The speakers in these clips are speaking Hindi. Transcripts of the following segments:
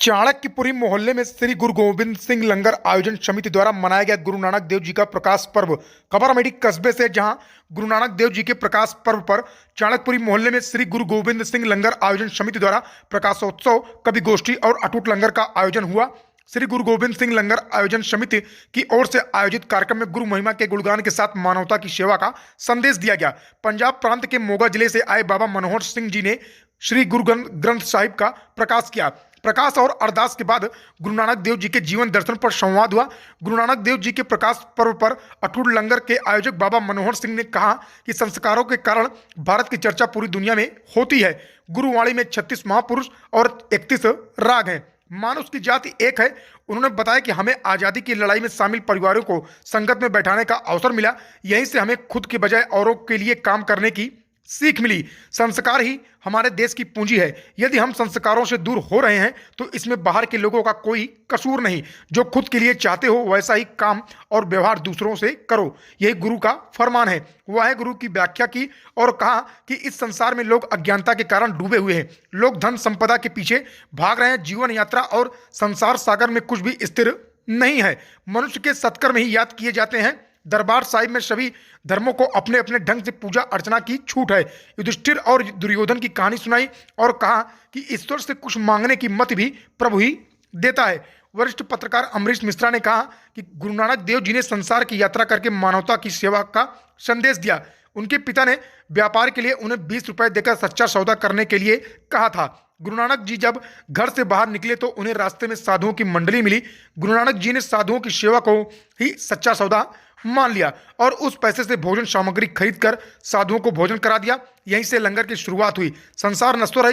चाणक्यपुरी मोहल्ले में श्री गुरु गोविंद सिंह लंगर आयोजन समिति द्वारा मनाया गया गुरु नानक देव जी का प्रकाश पर्व। खबर अमेठी कस्बे से, जहां गुरु नानक देव जी के प्रकाश पर्व पर चाणक्यपुरी मोहल्ले में श्री गुरु गोविंद सिंह लंगर आयोजन समिति द्वारा प्रकाशोत्सव, कवि गोष्ठी और अटूट लंगर का आयोजन हुआ। श्री गुरु गोविंद सिंह लंगर आयोजन समिति की ओर से आयोजित कार्यक्रम में गुरु महिमा के गुणगान के साथ मानवता की सेवा का संदेश दिया गया। पंजाब प्रांत के मोगा जिले से आए बाबा मनोहर सिंह जी ने श्री गुरु ग्रंथ साहिब का प्रकाश किया। प्रकाश और अरदास के बाद गुरु नानक देव जी के जीवन दर्शन पर संवाद हुआ। गुरु नानक देव जी के प्रकाश पर्व पर अटूट लंगर के आयोजक बाबा मनोहर सिंह ने कहा कि संस्कारों के कारण भारत की चर्चा पूरी दुनिया में होती है। गुरुवाणी में 36 महापुरुष और 31 राग हैं। मानुष की जाति एक है। उन्होंने बताया कि हमें आज़ादी की लड़ाई में शामिल परिवारों को संगत में बैठाने का अवसर मिला। यहीं से हमें खुद के बजाय औरों के लिए काम करने की सीख मिली। संस्कार ही हमारे देश की पूंजी है। यदि हम संस्कारों से दूर हो रहे हैं तो इसमें बाहर के लोगों का कोई कसूर नहीं। जो खुद के लिए चाहते हो वैसा ही काम और व्यवहार दूसरों से करो, यही गुरु का फरमान है। वह गुरु की व्याख्या की और कहा कि इस संसार में लोग अज्ञानता के कारण डूबे हुए हैं। लोग धन संपदा के पीछे भाग रहे हैं। जीवन यात्रा और संसार सागर में कुछ भी स्थिर नहीं है। मनुष्य के सत्कर्म ही याद किए जाते हैं। दरबार साहिब में सभी धर्मों को अपने अपने ढंग से पूजा अर्चना की छूट है। युधिष्ठिर और दुर्योधन की कहानी सुनाई और कहा कि ईश्वर से कुछ मांगने की मत भी प्रभु ही देता है। वरिष्ठ पत्रकार अमरीश मिश्रा ने कहा कि गुरु नानक देव जी ने संसार की यात्रा करके मानवता की सेवा का संदेश दिया। उनके पिता ने व्यापार के लिए उन्हें 20 रुपए देकर सच्चा सौदा करने के लिए कहा था। गुरु नानक जी जब घर से बाहर निकले तो उन्हें रास्ते में साधुओं की मंडली मिली। गुरु नानक जी ने साधुओं की सेवा को ही सच्चा सौदा मान लिया और उस पैसे से भोजन सामग्री खरीदकर साधुओं को भोजन करा दिया। यहीं से लंगर की शुरुआत हुई। संसार नश्वर है,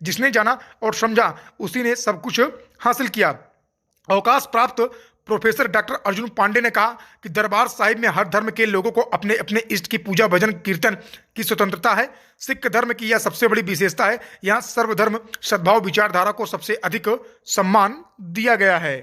जिसने जाना और समझा उसी ने सब कुछ हासिल किया। अवकाश प्राप्त प्रोफेसर डॉक्टर अर्जुन पांडे ने कहा कि दरबार साहिब में हर धर्म के लोगों को अपने अपने इष्ट की पूजा भजन कीर्तन की स्वतंत्रता है। सिख धर्म की यह सबसे बड़ी विशेषता है। यहाँ सर्वधर्म सद्भाव विचारधारा को सबसे अधिक सम्मान दिया गया है।